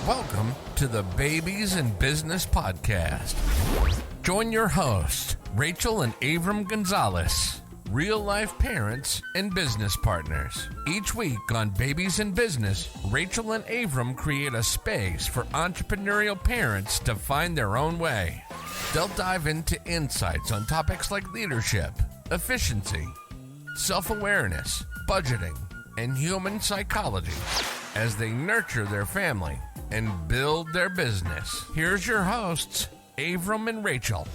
Welcome to the Babies in Business Podcast. Join your hosts, Rachel and Avram Gonzalez, real-life parents and business partners. Each week on Babies in Business, Rachel and Avram create a space for entrepreneurial parents to find their own way. They'll dive into insights on topics like leadership, efficiency, self-awareness, budgeting, and human psychology as they nurture their family and build their business. Here's your hosts, Avram and Rachel.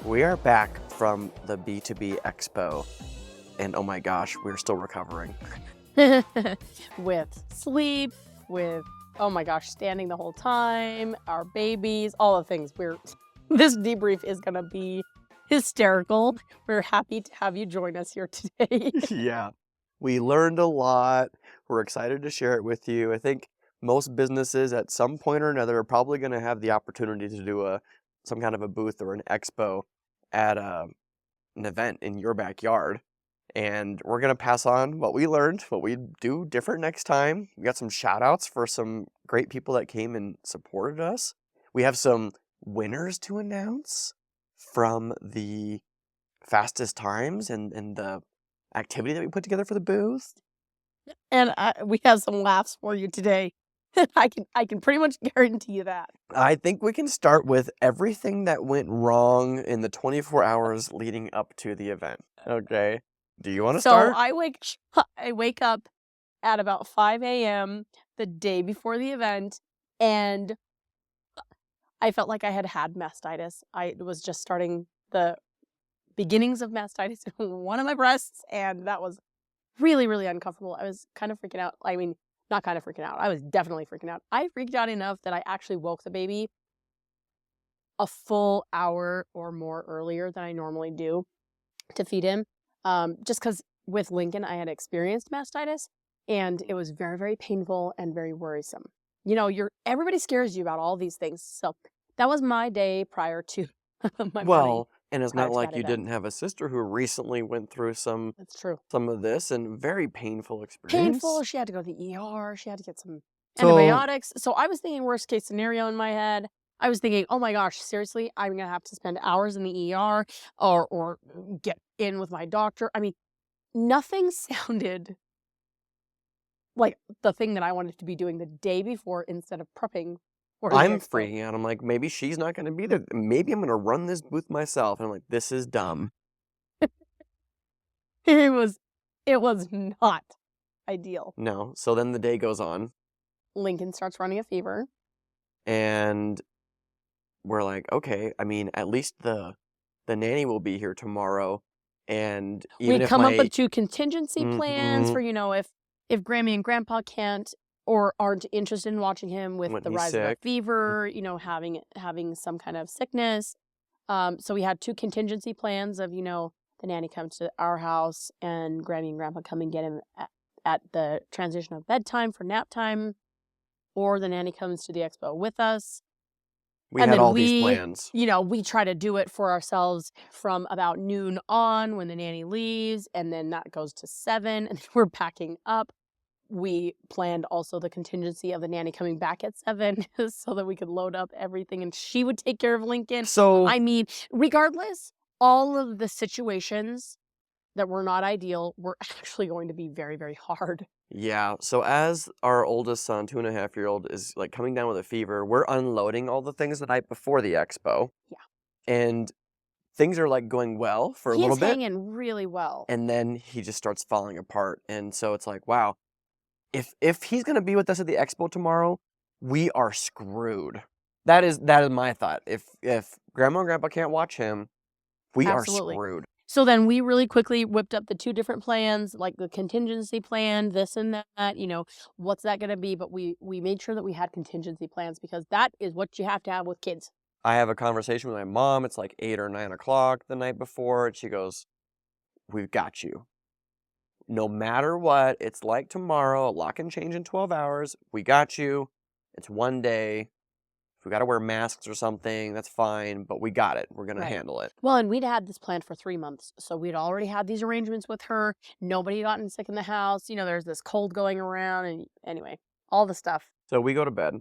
We are back from the B2B Expo, and oh my gosh, we're still recovering. With sleep, with, oh my gosh, standing the whole time, our babies, all the things. This debrief is going to be hysterical. We're happy to have you join us here today. Yeah, we learned a lot. We're excited to share it with you. I think most businesses at some point or another are probably going to have the opportunity to do some kind of a booth or an expo at an event in your backyard. And we're going to pass on what we learned, what we do different next time. We got some shout outs for some great people that came and supported us. We have some winners to announce from the fastest times and the activity that we put together for the booth. And we have some laughs for you today. I can pretty much guarantee you that. I think we can start with everything that went wrong in the 24 hours leading up to the event. Okay. Do you want to start? So I wake up at about 5 a.m. the day before the event, and I felt like I had mastitis. I was just starting the beginnings of mastitis in one of my breasts, and that was really, really uncomfortable. I was kind of freaking out. I mean, not kind of freaking out. I was definitely freaking out. I freaked out enough that I actually woke the baby a full hour or more earlier than I normally do to feed him. Just because with Lincoln, I had experienced mastitis, and it was very, very painful and very worrisome. You know, everybody scares you about all these things. So that was my day prior to my morning. And it's not like you didn't have a sister who recently went through That's true. some of this and very painful experience. Painful. She had to go to the ER. She had to get some antibiotics. So I was thinking worst case scenario in my head. I was thinking, oh my gosh, seriously, I'm going to have to spend hours in the ER or get in with my doctor. I mean, nothing sounded like the thing that I wanted to be doing the day before instead of prepping. I'm freaking out. I'm like, maybe she's not going to be there. Maybe I'm going to run this booth myself. And I'm like, this is dumb. It was not ideal. No. So then the day goes on. Lincoln starts running a fever. And we're like, okay, I mean, at least the nanny will be here tomorrow. And even we come up with 2 contingency plans for, if Grammy and Grandpa can't or aren't interested in watching him with the rise of a fever, having some kind of sickness. So we had 2 contingency plans of, the nanny comes to our house and Grammy and Grandpa come and get him at the transition of bedtime for nap time, or the nanny comes to the expo with us. We had all these plans. We try to do it for ourselves from about noon on when the nanny leaves, and then that goes to 7, and we're packing up. We planned also the contingency of the nanny coming back at 7 so that we could load up everything and she would take care of Lincoln. So, I mean, regardless, all of the situations that were not ideal were actually going to be very, very hard. Yeah. So as our oldest son, 2.5-year-old, is like coming down with a fever, we're unloading all the things the night before the expo. Yeah. And things are like going well for a little bit. He's hanging really well. And then he just starts falling apart. And so it's like, wow. If he's going to be with us at the expo tomorrow, we are screwed. That is my thought. If Grandma and Grandpa can't watch him, we Absolutely. are screwed. So then we really quickly whipped up the 2 different plans, like the contingency plan, this and that, what's that going to be? But we made sure that we had contingency plans because that is what you have to have with kids. I have a conversation with my mom. It's like 8 or 9 o'clock the night before. And she goes, we've got you. No matter what, it's like tomorrow, a lot can change in 12 hours. We got you. It's one day. If we got to wear masks or something, that's fine, but we got it. We're going to handle it. Well, and we'd had this planned for 3 months, so we'd already had these arrangements with her. Nobody had gotten sick in the house. You know, there's this cold going around, and anyway. all the stuff. So we go to bed.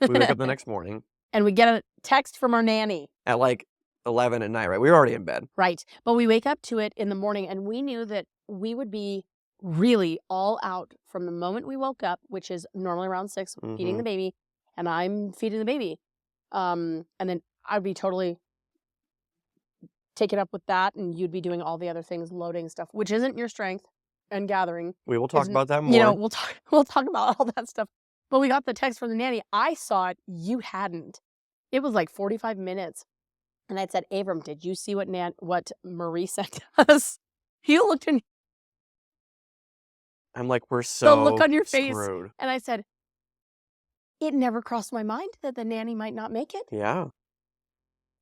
We wake up the next morning And we get a text from our nanny. at like 11 at night, right? We were already in bed. Right. But we wake up to it in the morning, and we knew that we would be really all out from the moment we woke up, which is normally around 6, feeding the baby, and I'm feeding the baby. And then I'd be totally taken up with that, and you'd be doing all the other things, loading stuff, which isn't your strength, and gathering. We will talk about that more. You know, we'll talk about all that stuff. But we got the text from the nanny. I saw it. You hadn't. It was like 45 minutes. And I'd said, Abram, did you see what Marie sent us? He looked in. I'm like, we're The look on your face. screwed. And I said, it never crossed my mind that the nanny might not make it. Yeah.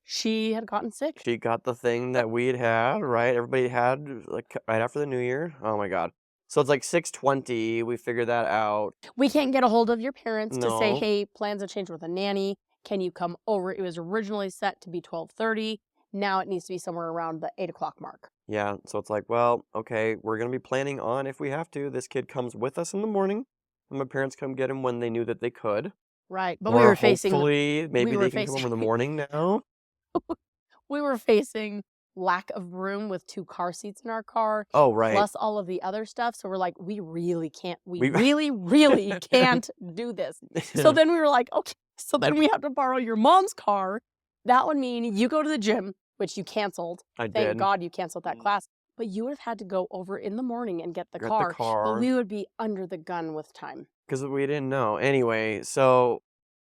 She had gotten sick. She got the thing that we had, right? Everybody had, like, right after the New Year. Oh, my God. So it's like 6:20. We figured that out. We can't get a hold of your parents to say, No. hey, plans have changed with a nanny. Can you come over? It was originally set to be 12:30. Now it needs to be somewhere around the 8 o'clock mark. Yeah. So it's like, well, okay, we're going to be planning on, if we have to, this kid comes with us in the morning. And my parents come get him when they knew that they could. Right. But Or we were facing. hopefully, maybe were they can come over in the facing- morning now. We were facing lack of room with 2 car seats in our car. Oh, right. Plus all of the other stuff. So we're like, we really can't. We We- really, really can't do this. So then we were like, okay, so then we have to borrow your mom's car. That would mean you go to the gym, which you canceled. I Thank did. God you canceled that class. But you would have had to go over in the morning and get the Get car. the car. But we would be under the gun with time. Because we didn't know. Anyway, so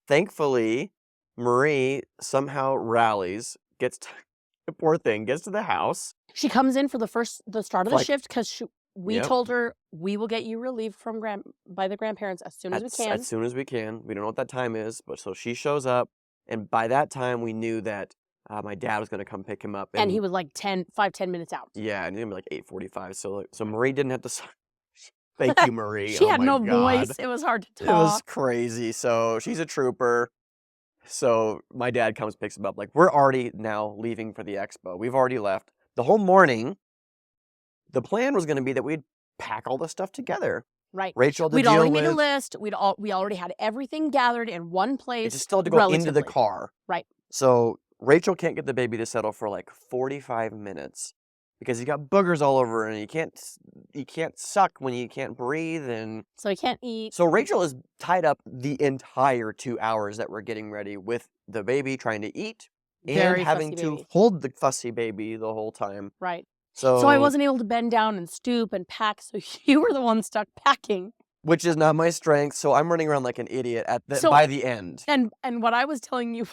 thankfully, Marie somehow rallies, the poor thing, gets to the house. She comes in for the start of the Like- shift because we Yep. told her we will get you relieved from by the grandparents as soon as we can. As soon as we can. We don't know what that time is, but so she shows up. And by that time, we knew that my dad was going to come pick him up. And he was like 10 minutes out. Yeah, and it was like 8:45. So Marie didn't have to. Thank you, Marie. She Oh had my no God. voice. It was hard to It was talk. crazy. So she's a trooper. So my dad comes, picks him up. Like, we're already now leaving for the expo. We've already left. The whole morning, the plan was going to be that we'd pack all the stuff together. Right. Rachel to We'd deal already with. made a list. We already had everything gathered in one It place. just still had to go into the relatively. car. Right. So Rachel can't get the baby to settle for like 45 minutes because he got boogers all over and you can't suck when you can't breathe. And So he can't eat. so Rachel is tied up the entire 2 hours that we're getting ready with the baby trying to eat and Very having fussy to baby. hold the fussy baby the whole time. Right. So So I wasn't able to bend down and stoop and pack. So you were the one stuck packing. which is not my strength. So I'm running around like an idiot So- by the end. And what I was telling you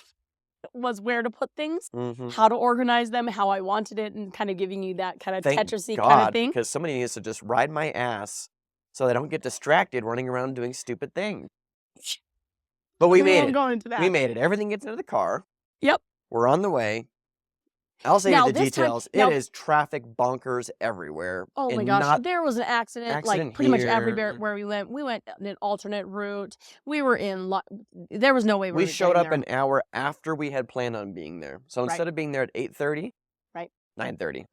was where to put things, Mhm. how to organize them, how I wanted it, and kind of giving you that kind of Thank Tetris-y God, kind of thing. because somebody needs to just ride my ass so I don't get distracted running around doing stupid things. But we made won't it. go into that. We made it. Everything gets into the car. Yep. We're on the way. I'll say Now, the this time- details. now- It is traffic bonkers everywhere. Oh my and gosh, not- there was an accident, accident like pretty much here. everywhere where we went. We went an alternate route. We were in, there was no way we were showed getting up there. an hour after we had planned on being there. So Right. instead of being there at 8:30, Right. 9:30.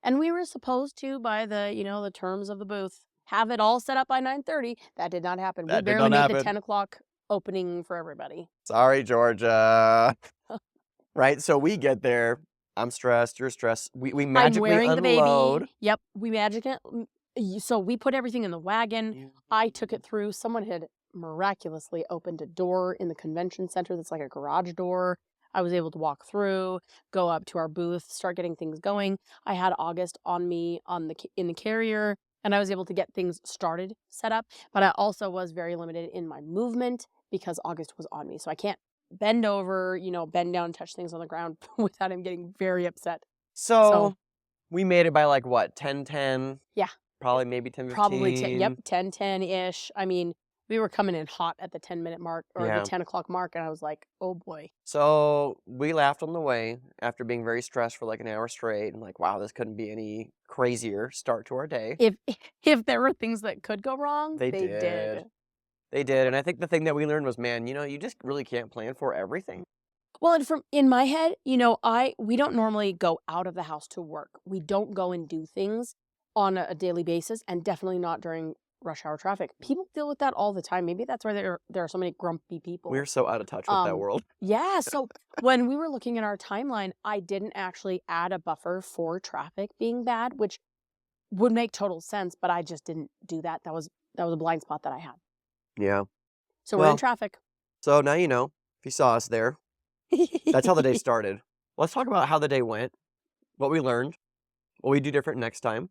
And we were supposed to, by the terms of the booth, have it all set up by 9:30. That did not happen. That We did barely not made happen. the 10 o'clock opening for everybody. Sorry, Georgia. Right? So we get there. I'm stressed. You're stressed. We I'm magically wearing the unload. baby. Yep, we magically. So we put everything in the wagon. I took it through. Someone had miraculously opened a door in the convention center that's like a garage door. I was able to walk through, go up to our booth, start getting things going. I had August on me in the carrier, and I was able to get things started, set up. But I also was very limited in my movement because August was on me. So I can't bend over, bend down, touch things on the ground without him getting very upset. So we made it by like what, 10:10? Yeah. Probably maybe 10:15. Probably 10:10-ish. I mean, we were coming in hot at the 10-minute mark or Yeah. the 10 o'clock mark, and I was like, oh boy. So we laughed on the way after being very stressed for like an hour straight and like, wow, this couldn't be any crazier start to our day. If there were things that could go wrong, They they did. did. They did. And I think the thing that we learned was, man, you just really can't plan for everything. Well, and in my head, we don't normally go out of the house to work. We don't go and do things on a daily basis, and definitely not during rush hour traffic. People deal with that all the time. Maybe that's why there are so many grumpy people. We're so out of touch with that world. Yeah. So when we were looking at our timeline, I didn't actually add a buffer for traffic being bad, which would make total sense, but I just didn't do that. That was a blind spot that I had. Yeah. So we're in traffic. So now you know, if you saw us there, that's how the day started. Let's talk about how the day went, what we learned, what we do different next time.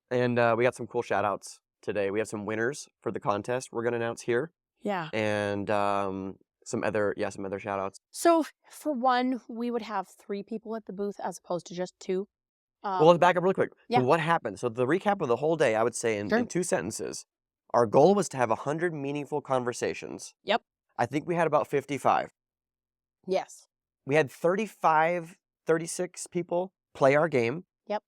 And we got some cool shout outs today. We have some winners for the contest we're going to announce here. Yeah. And some other shout outs. So for one, we would have 3 people at the booth as opposed to just 2. Well, let's back up really quick. Yeah. So what happened? So the recap of the whole day, I would say in 2 sentences. Our goal was to have 100 meaningful conversations. Yep. I think we had about 55. Yes. We had 35, 36 people play our game. Yep.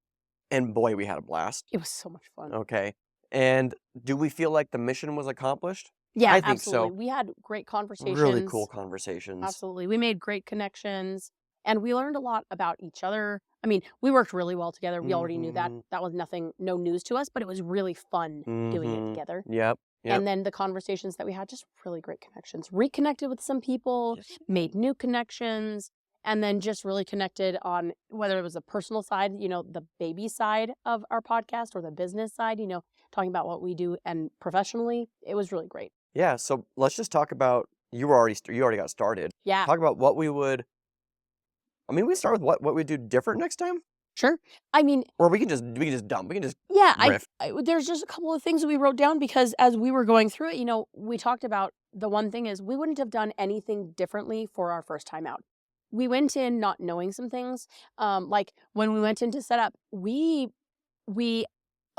And boy, we had a blast. It was so much fun. Okay. And do we feel like the mission was accomplished? Yeah, I think absolutely. so. We had great conversations. Really cool conversations. Absolutely. We made great connections and we learned a lot about each other. I mean, we worked really well together. We already knew that. That was no news to us, but it was really fun doing it together. Yep. And then the conversations that we had, just really great connections. Reconnected with some people, made new connections, and then just really connected on whether it was the personal side, the baby side of our podcast or the business side, talking about what we do and professionally. It was really great. Yeah. So let's just talk about, you already got started. Yeah. Talk about what we would, we start with what we do different next time? Sure. I mean, or we can just dump. We can just riff. There's just a couple of things that we wrote down because as we were going through it, we talked about the one thing is we wouldn't have done anything differently for our first time out. We went in not knowing some things. Like when we went in to set up, we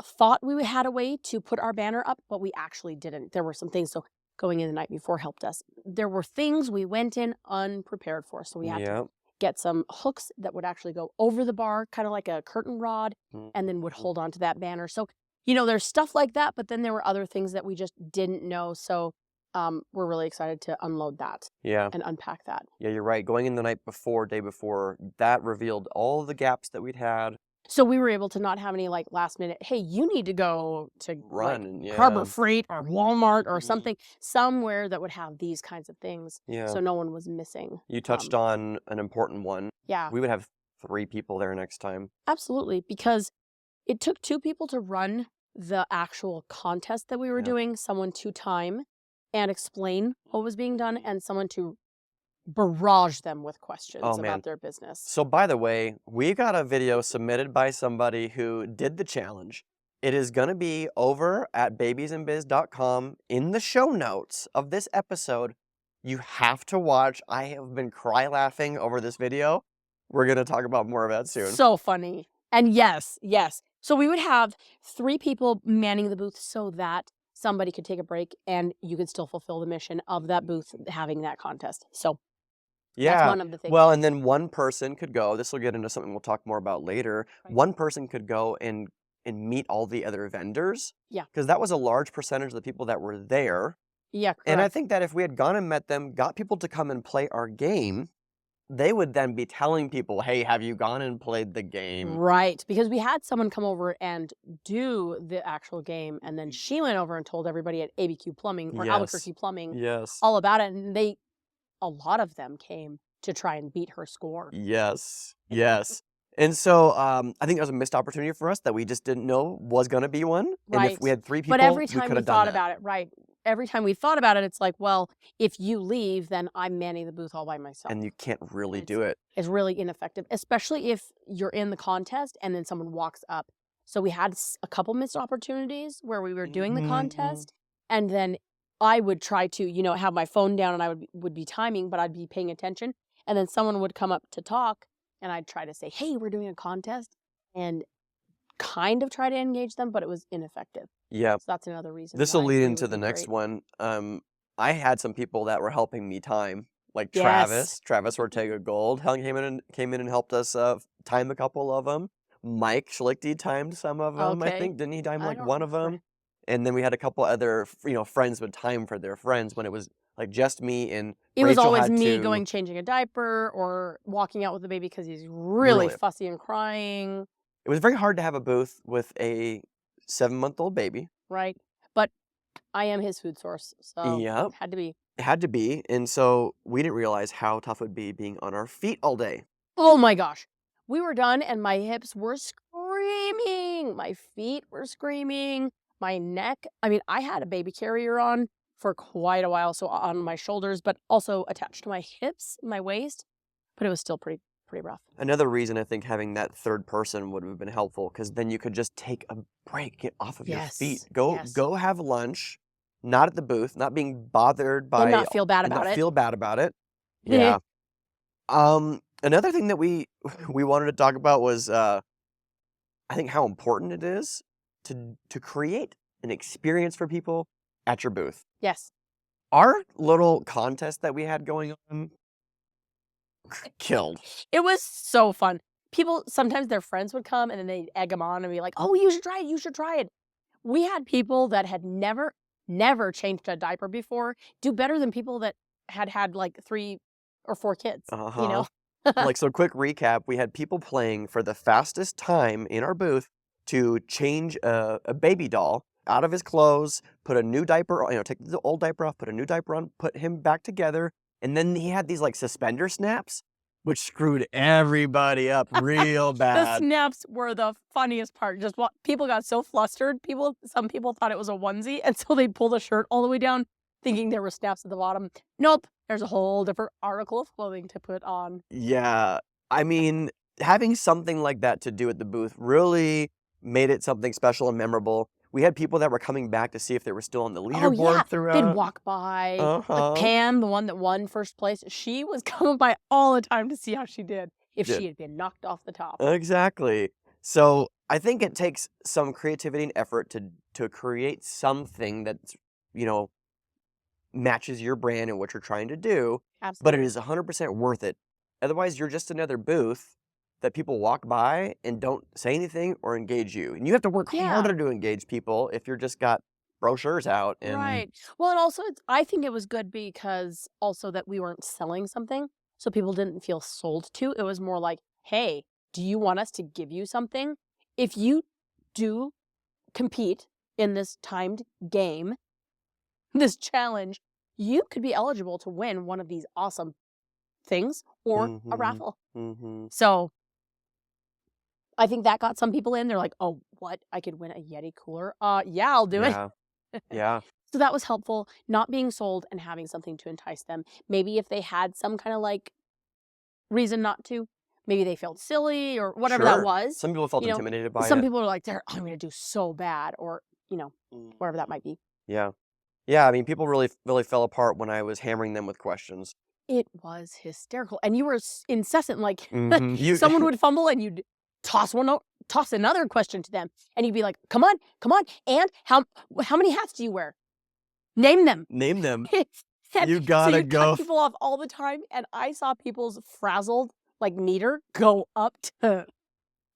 thought we had a way to put our banner up, but we actually didn't. There were some things. So going in the night before helped us. There were things we went in unprepared for. So we had to get some hooks that would actually go over the bar, kind of like a curtain rod, and then would hold on to that banner. So, there's stuff like that, but then there were other things that we just didn't know. So we're really excited to unload that and unpack that. Yeah, you're right. Going in the day before, that revealed all the gaps that we'd had. So we were able to not have any last minute, hey, you need to go to Harbor Freight or Walmart or somewhere that would have these kinds of things. Yeah. So no one was missing. You touched on an important one. Yeah. We would have 3 people there next time. Absolutely. Because it took 2 people to run the actual contest that we were doing, someone to time and explain what was being done, and someone to barrage them with questions about their business. So by the way, we got a video submitted by somebody who did the challenge. It is going to be over at babiesandbiz.com in the show notes of this episode. You have to watch. I have been cry laughing over this video. We're going to talk about more of that soon. So funny. And yes. So we would have 3 people manning the booth so that somebody could take a break and you could still fulfill the mission of that booth having that contest. So that's one of the things. Well, and then one person could go, this will get into something we'll talk more about later. Right. One person could go and meet all the other vendors. Yeah. Because that was a large percentage of the people that were there. Yeah, correct. And I think that if we had gone and met them, got people to come and play our game, they would then be telling people, hey, have you gone and played the game? Right. Because we had someone come over and do the actual game. And then she went over and told everybody at ABQ Plumbing or Albuquerque Plumbing all about it. And a lot of them came to try and beat her score. Yes. And so I think that was a missed opportunity for us that we just didn't know was going to be one. Right. And if we had 3 people, but every time we we thought about it, right. Every time we thought about it, it's like, well, if you leave, then I'm manning the booth all by myself. And you can't really do it. It's really ineffective, especially if you're in the contest and then someone walks up. So we had a couple missed opportunities where we were doing the contest. And then I would try to, have my phone down and I would be timing, but I'd be paying attention. And then someone would come up to talk and I'd try to say, hey, we're doing a contest, and kind of try to engage them, but it was ineffective. Yeah. So that's another reason. This will lead into the next one. I had some people that were helping me time, like Travis Ortega Gold came in and helped us time a couple of them. Mike Schlichty timed some of them, I think. Didn't he time one of them? And then we had a couple other, friends would time for their friends when it was like just me and It was always me going changing a diaper or walking out with the baby because he's really fussy and crying. It was very hard to have a booth with a 7-month-old baby. Right. But I am his food source, so Yep. had to be. It had to be. And so we didn't realize how tough it would be being on our feet all day. Oh my gosh. We were done and my hips were screaming. My feet were screaming. My neck. I mean, I had a baby carrier on for quite a while, so on my shoulders, but also attached to my hips, my waist. But it was still pretty rough. Another reason I think having that third person would have been helpful, because then you could just take a break, get off of your feet, Yes. go have lunch, not at the booth, not being bothered by, And not feel bad and about not it. feel bad about it. Yeah. Another thing that we wanted to talk about was I think how important it is to create an experience for people at your booth. Yes. Our little contest that we had going on killed. It was so fun. People, sometimes their friends would come and then they'd egg them on and be like, oh, you should try it. You should try it. We had people that had never changed a diaper before do better than people that had like 3 or 4 kids, you know? Like, so quick recap, we had people playing for the fastest time in our booth to change a baby doll out of his clothes, put a new diaper, take the old diaper off, put a new diaper on, put him back together. And then he had these like suspender snaps, which screwed everybody up real The bad. snaps were the funniest part. Just what people got so flustered. Some people thought it was a onesie, and so they'd pull the shirt all the way down, thinking there were snaps at the bottom. Nope, there's a whole different article of clothing to put on. Yeah, I mean, having something like that to do at the booth really made it something special and memorable. We had people that were coming back to see if they were still on the leaderboard throughout. They'd walk by. Like Pam, the one that won first place, she was coming by all the time to see how she did if she had been knocked off the top. Exactly. So I think it takes some creativity and effort to create something that's, matches your brand and what you're trying to do. Absolutely. But it is 100% worth it. Otherwise, you're just another booth that people walk by and don't say anything or engage you. And you have to work harder to engage people if you're just got brochures out. And Right. Well, and also, I think it was good because also that we weren't selling something, so people didn't feel sold to. It was more like, hey, do you want us to give you something? If you do compete in this timed game, this challenge, you could be eligible to win one of these awesome things or a raffle. So I think that got some people in. They're like, oh, what? I could win a Yeti cooler? Yeah, I'll do it. Yeah. So that was helpful, not being sold and having something to entice them. Maybe if they had some kind of like reason not to, maybe they felt silly or whatever that was. Some people felt intimidated by it. Some people are like, I'm going to do so bad, or, whatever that might be. Yeah. Yeah, I mean, people really fell apart when I was hammering them with questions. It was hysterical. And you were incessant, like Someone would fumble and you'd toss another question to them. And you'd be like, come on. And how many hats do you wear? Name them. You gotta go. Cut people off all the time. And I saw people's frazzled meter go up to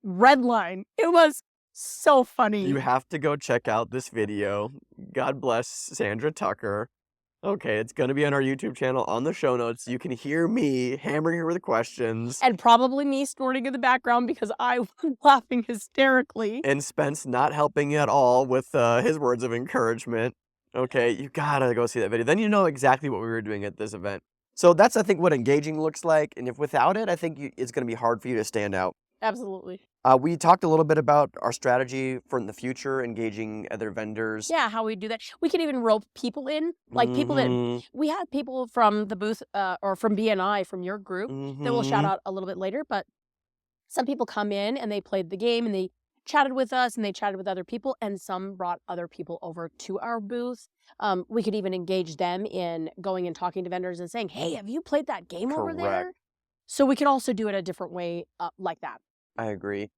red line. It was so funny. You have to go check out this video. God bless Sandra Tucker. Okay, it's going to be on our YouTube channel on the show notes. You can hear me hammering her with questions. And probably me snorting in the background because I was laughing hysterically. And Spence not helping at all with his words of encouragement. Okay, you gotta go see that video. Then you know exactly what we were doing at this event. So that's, I think, what engaging looks like. And if without it, I think it's going to be hard for you to stand out. Absolutely. We talked a little bit about our strategy for in the future, engaging other vendors. Yeah, how we do that. We could even rope people in, like people that we had people from the booth or from BNI, from your group, that we'll shout out a little bit later. But some people come in and they played the game and they chatted with us and they chatted with other people, and some brought other people over to our booth. We could even engage them in going and talking to vendors and saying, hey, have you played that game over there? So we could also do it a different way like that. I agree.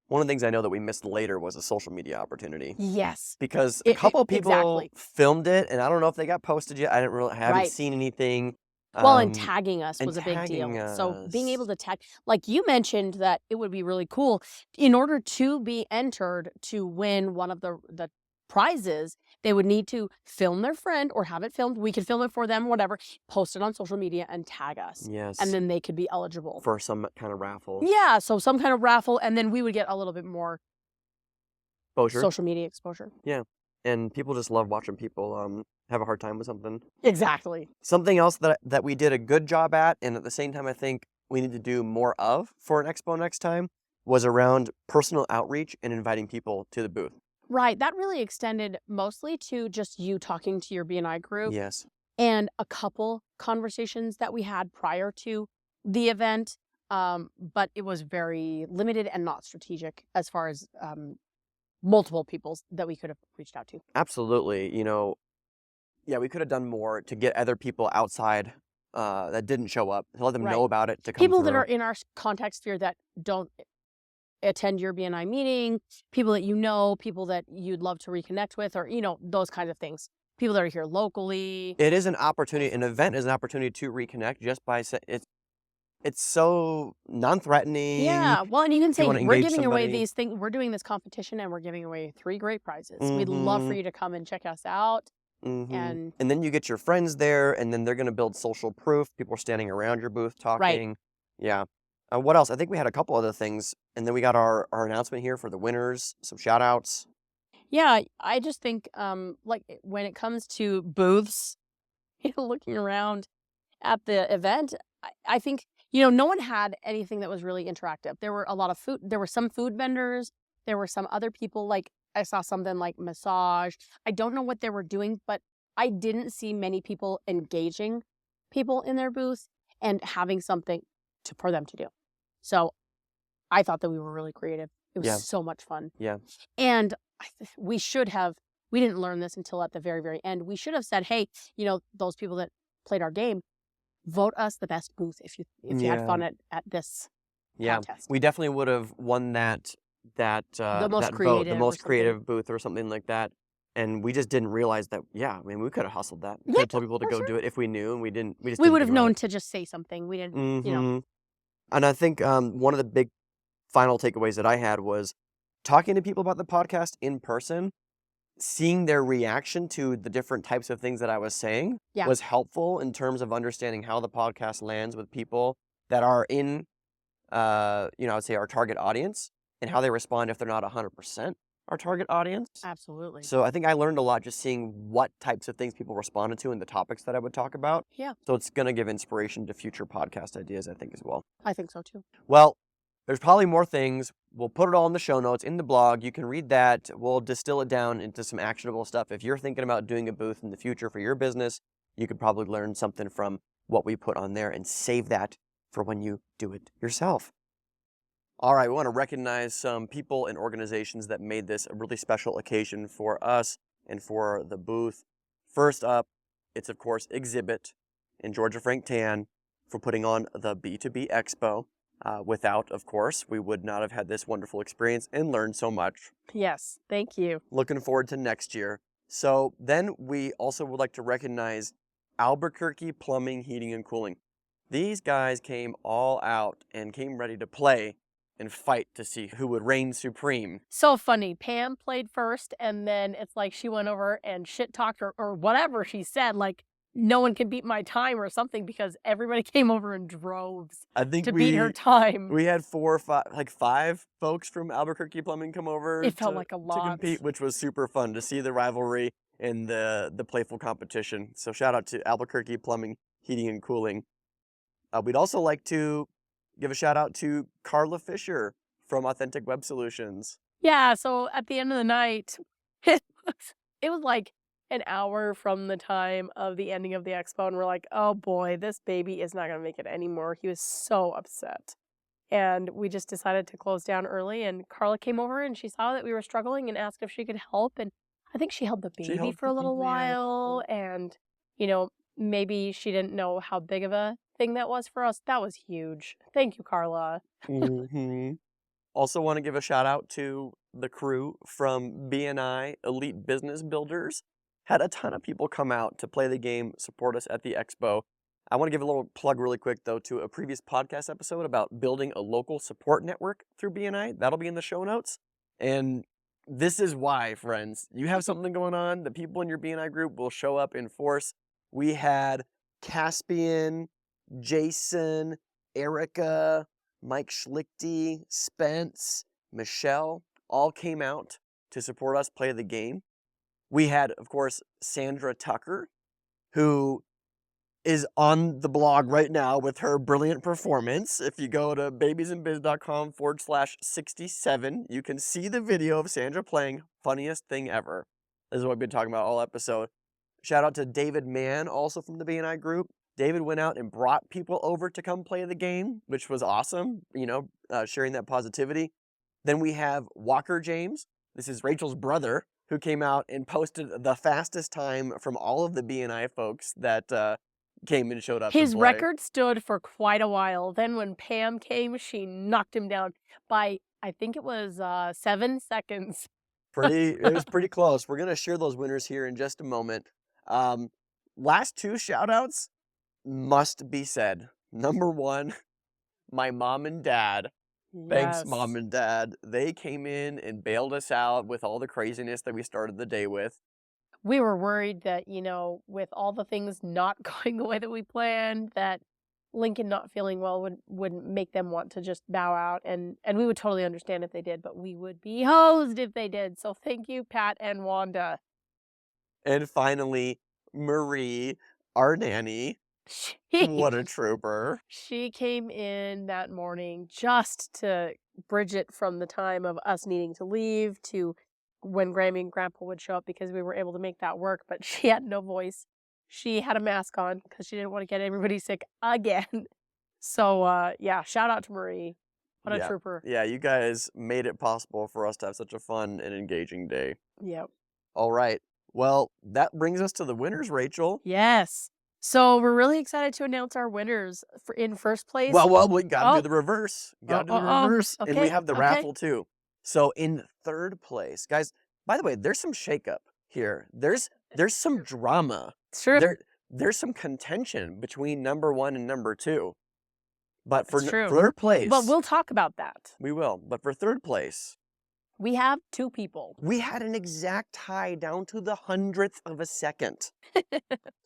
One of the things I know that we missed later was a social media opportunity. Yes. Because a couple of people filmed it, and I don't know if they got posted yet. I haven't seen anything. Well, and tagging us was a big deal. So being able to tag, like you mentioned that it would be really cool, in order to be entered to win one of the prizes, they would need to film their friend or have it filmed. We could film it for them, whatever, post it on social media and tag us. Yes. And then they could be eligible. For some kind of raffle. Yeah, so some kind of raffle, and then we would get a little bit more social media exposure. Yeah. and people just love watching people have a hard time with something. Exactly. Something else that we did a good job at, and at the same time I think we need to do more of for an expo next time, was around personal outreach and inviting people to the booth. Right. That really extended mostly to just you talking to your BNI group Yes. and a couple conversations that we had prior to the event. But it was very limited and not strategic as far as multiple people that we could have reached out to. Absolutely. Yeah, we could have done more to get other people outside that didn't show up, to let them know Right. about it, to come People that through. are in our contact sphere that don't attend your BNI meeting, people that you know, people that you'd love to reconnect with, or, those kinds of things. People that are here locally. It is an opportunity. An event is an opportunity to reconnect just by it's so non-threatening. Yeah. Well, and you can If you say, want to we're engage giving away somebody. these things. We're doing this competition and we're giving away 3 great prizes. We'd love for Mm-hmm. you to come and check us out. Mm-hmm. And And then you get your friends there, and then they're going to build social proof. People are standing around your booth right. talking. Yeah. What else? I think we had a couple other things, and then we got our announcement here for the winners, some shout outs. Yeah, I just think like when it comes to booths, looking around at the event, I think, no one had anything that was really interactive. There were a lot of food. There were some food vendors. There were some other people, like I saw something like massage. I don't know what they were doing, but I didn't see many people engaging people in their booth and having something for them to do. So I thought that we were really creative. It was Yeah. so much fun. Yeah. And we didn't learn this until at the very, very end. We should have said, hey, those people that played our game, vote us the best booth if you had fun at this contest. We definitely would have won that The most that vote, the creative or most something. creative booth or something like that. And we just didn't realize that. Yeah, I mean, we could have hustled that. We Yeah, could have told people to for go sure. do it if we knew, and we didn't. We just We didn't would think have about known it. to just say something. We didn't, Mm-hmm. And I think one of the big final takeaways that I had was talking to people about the podcast in person, seeing their reaction to the different types of things that I was saying Yeah. was helpful in terms of understanding how the podcast lands with people that are in, I would say our target audience, and how they respond if they're not 100% our target audience. Absolutely. So I think I learned a lot just seeing what types of things people responded to and the topics that I would talk about. Yeah. So it's going to give inspiration to future podcast ideas, I think, as well. I think so too. Well, there's probably more things. We'll put it all in the show notes, in the blog. You can read that. We'll distill it down into some actionable stuff. If you're thinking about doing a booth in the future for your business, you could probably learn something from what we put on there and save that for when you do it yourself. All right, we want to recognize some people and organizations that made this a really special occasion for us and for the booth. First up, it's of course Exhibit and Georgia Frank Tan for putting on the B2B Expo. Without, of course, we would not have had this wonderful experience and learned so much. Yes, thank you. Looking forward to next year. So then we also would like to recognize Albuquerque Plumbing, Heating, and Cooling. These guys came all out and came ready to play and fight to see who would reign supreme. So funny. Pam played first, and then it's like she went over and shit talked or whatever she said, like no one can beat my time or something, because everybody came over in droves I think to beat her time. We had 4 or 5, like 5 folks from Albuquerque Plumbing come over. It felt like a lot to compete, which was super fun to see the rivalry and the playful competition. So shout out to Albuquerque Plumbing, Heating, and Cooling. We'd also like to give a shout out to Carla Fisher from Authentic Web Solutions. Yeah, so at the end of the night, it was like an hour from the time of the ending of the expo, and we're like, oh boy, this baby is not going to make it anymore. He was so upset. And we just decided to close down early, and Carla came over and she saw that we were struggling and asked if she could help. And I think she held the baby for a little while, and, maybe she didn't know how big of a thing that was for us. That was huge. Thank you, Carla. Mm-hmm. Also want to give a shout out to the crew from BNI Elite Business Builders. Had a ton of people come out to play the game, support us at the expo. I want to give a little plug really quick, though, to a previous podcast episode about building a local support network through BNI. That'll be in the show notes. And this is why, friends. You have something going on, the people in your BNI group will show up in force. We had Caspian, Jason, Erica, Mike Schlichty, Spence, Michelle, all came out to support us play the game. We had, of course, Sandra Tucker, who is on the blog right now with her brilliant performance. If you go to babiesandbiz.com/67, you can see the video of Sandra playing. Funniest thing ever. This is what we've been talking about all episode. Shout out to David Mann, also from the BNI group. David went out and brought people over to come play the game, which was awesome, sharing that positivity. Then we have Walker James. This is Rachel's brother, who came out and posted the fastest time from all of the BNI folks that came and showed up. His to play. record stood for quite a while. Then when Pam came, she knocked him down by, I think it was 7 seconds. It was pretty close. We're going to share those winners here in just a moment. Last two shout outs must be said. Number one, my mom and dad. Thanks, Yes. Mom and Dad. They came in and bailed us out with all the craziness that we started the day with. We were worried that, with all the things not going the way that we planned, that Lincoln not feeling well would make them want to just bow out. And we would totally understand if they did, but we would be hosed if they did. So thank you, Pat and Wanda. And finally, Marie, our nanny. What a trooper. She came in that morning just to bridge it from the time of us needing to leave to when Grammy and Grandpa would show up, because we were able to make that work, but she had no voice. She had a mask on because she didn't want to get everybody sick again. So, shout out to Marie. What a trooper. Yeah, you guys made it possible for us to have such a fun and engaging day. Yep. All right. Well, that brings us to the winners, Rachel. Yes. So we're really excited to announce our winners in first place. Well, we got to do the reverse. Got to do the reverse. Okay, and we have the raffle too. So in third place, guys, by the way, there's some shakeup here. There's some drama. True. There's some contention between number 1 and number 2. But for true. third place. But we'll talk about that. We will. But for third place, we have 2 people. We had an exact tie down to the 100th of a second.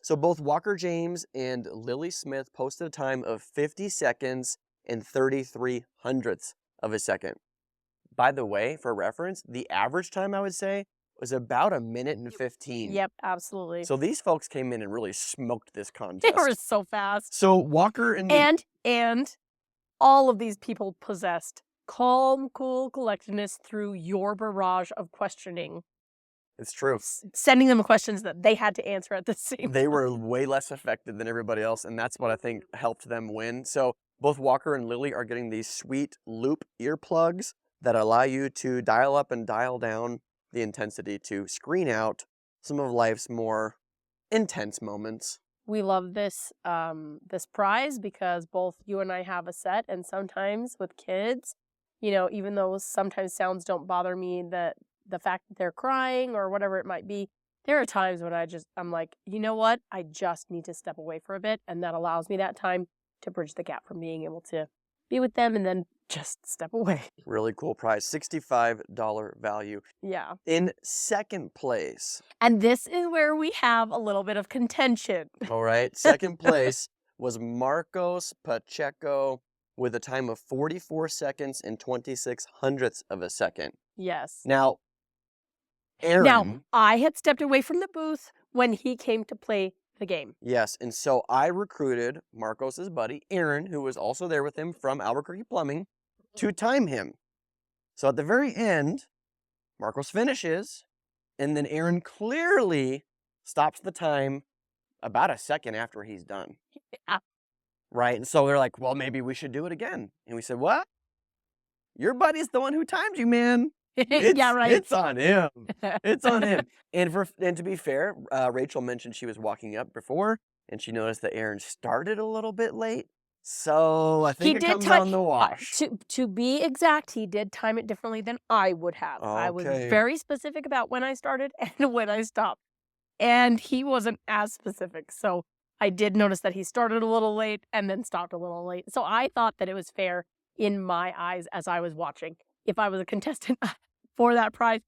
So both Walker James and Lily Smith posted a time of 50 seconds and 33 hundredths of a second. By the way, for reference, the average time, I would say, was about 1 minute and 15. Yep, absolutely. So these folks came in and really smoked this contest. They were so fast. So Walker and all of these people possessed calm, cool collectedness through your barrage of questioning. It's true. Sending them questions that they had to answer at the same time. They were way less affected than everybody else, and that's what I think helped them win. So both Walker and Lily are getting these sweet loop earplugs that allow you to dial up and dial down the intensity to screen out some of life's more intense moments. We love this this prize because both you and I have a set, and sometimes with kids, even though sometimes sounds don't bother me, the fact that they're crying or whatever it might be, there are times when I'm like, you know what? I just need to step away for a bit, and that allows me that time to bridge the gap from being able to be with them and then just step away. Really cool prize, $65 value. Yeah. In second place. And this is where we have a little bit of contention. All right. Second place was Marcos Pacheco with a time of 44 seconds and 26 hundredths of a second. Yes. Now, Aaron. Now, I had stepped away from the booth when he came to play the game. Yes, and so I recruited Marcos's buddy, Aaron, who was also there with him from Albuquerque Plumbing, to time him. So at the very end, Marcos finishes, and then Aaron clearly stops the time about a second after he's done. Yeah. Right? And so they're like, well, maybe we should do it again. And we said, what? Your buddy's the one who timed you, man. Yeah, right. It's on him. It's on him. And to be fair, Rachel mentioned she was walking up before, and she noticed that Aaron started a little bit late. So I think it comes on the wash. To be exact, he did time it differently than I would have. Okay. I was very specific about when I started and when I stopped. And he wasn't as specific. So I did notice that he started a little late and then stopped a little late. So I thought that it was fair in my eyes as I was watching. If I was a contestant for that prize,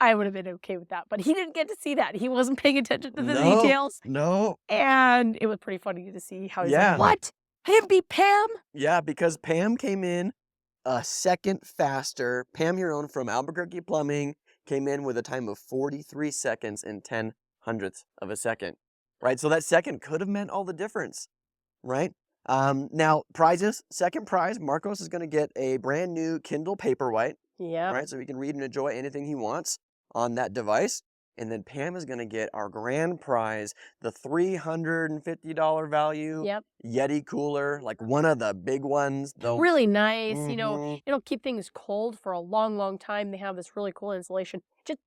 I would have been okay with that. But he didn't get to see that. He wasn't paying attention to the details. No. And it was pretty funny to see how he's Yeah. like, what? I didn't beat Pam? Yeah, because Pam came in a second faster. Pam Huron from Albuquerque Plumbing came in with a time of 43 seconds and 10 hundredths of a second, right? So that second could have meant all the difference, right? Now, prizes. Second prize, Marcos is going to get a brand new Kindle Paperwhite, Yeah. right? So he can read and enjoy anything he wants on that device. And then Pam is going to get our grand prize, the $350 value Yep. Yeti cooler, like one of the big ones. Really nice. You know, Mhm. it'll keep things cold for a long, long time. They have this really cool insulation. Just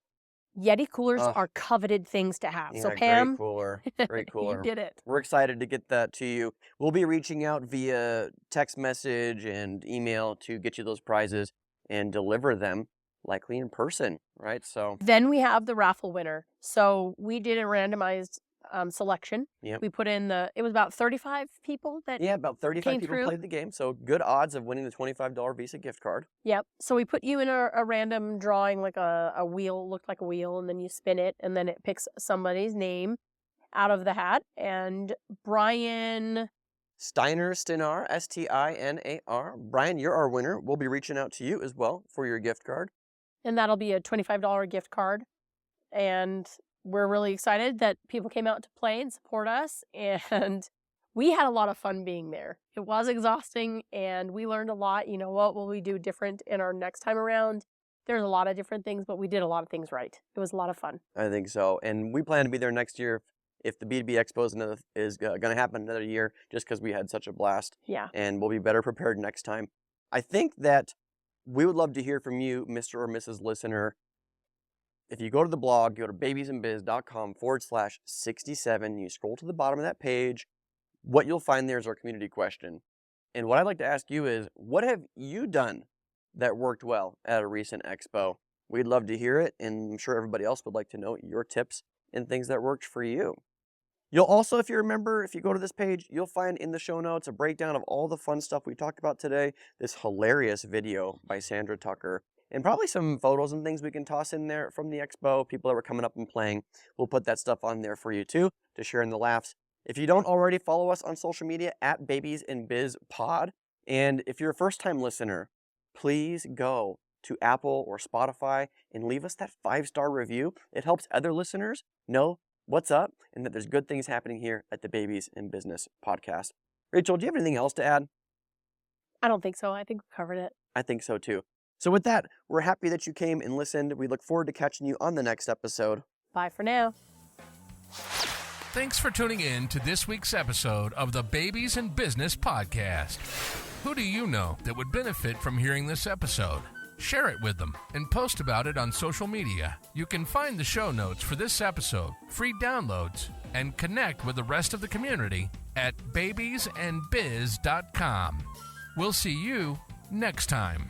Yeti coolers Ugh. are coveted things to have. So Yeah, Pam, great cooler. Great you cooler. get it. We're excited to get that to you. We'll be reaching out via text message and email to get you those prizes and deliver them likely in person, right? So, Then we have the raffle winner. So we did a randomized selection. yep. We put in it was about 35 people that Yeah, about 35 came people through. played the game, so good odds of winning the $25 Visa gift card. Yep. So we put you in a random drawing, like a wheel, looked like a wheel, and then you spin it, and then it picks somebody's name out of the hat. And Brian, Stinar, S-T-I-N-A-R. Brian, you're our winner. We'll be reaching out to you as well for your gift card. and that'll be a $25 gift card. And we're really excited that people came out to play and support us. And we had a lot of fun being there. It was exhausting, and we learned a lot. You know, what will we do different in our next time around? There's a lot of different things, but we did a lot of things right. It was a lot of fun. I think so. And we plan to be there next year if the B2B Expo is going to happen another year, just because we had such a blast. Yeah. And we'll be better prepared next time. I think that we would love to hear from you, Mr. or Mrs. Listener. If you go to the blog, go to babiesandbiz.com/67, you scroll to the bottom of that page, what you'll find there is our community question. And what I'd like to ask you is, what have you done that worked well at a recent expo? We'd love to hear it, and I'm sure everybody else would like to know your tips and things that worked for you. You'll also, if you remember, if you go to this page, you'll find in the show notes a breakdown of all the fun stuff we talked about today, this hilarious video by Sandra Tucker, and probably some photos and things we can toss in there from the expo, people that were coming up and playing. We'll put that stuff on there for you too, to share in the laughs. If you don't already follow us on social media, at Babies and Biz Pod, and if you're a first-time listener, please go to Apple or Spotify and leave us that 5-star review. It helps other listeners know what's up and that there's good things happening here at the Babies in Business podcast. Rachel, do you have anything else to add? I don't think so. I think we covered it. I think so too. So with that, we're happy that you came and listened. We look forward to catching you on the next episode. Bye for now. Thanks for tuning in to this week's episode of the Babies in Business podcast. Who do you know that would benefit from hearing this episode? Share it with them and post about it on social media. You can find the show notes for this episode, free downloads, and connect with the rest of the community at babiesandbiz.com. We'll see you next time.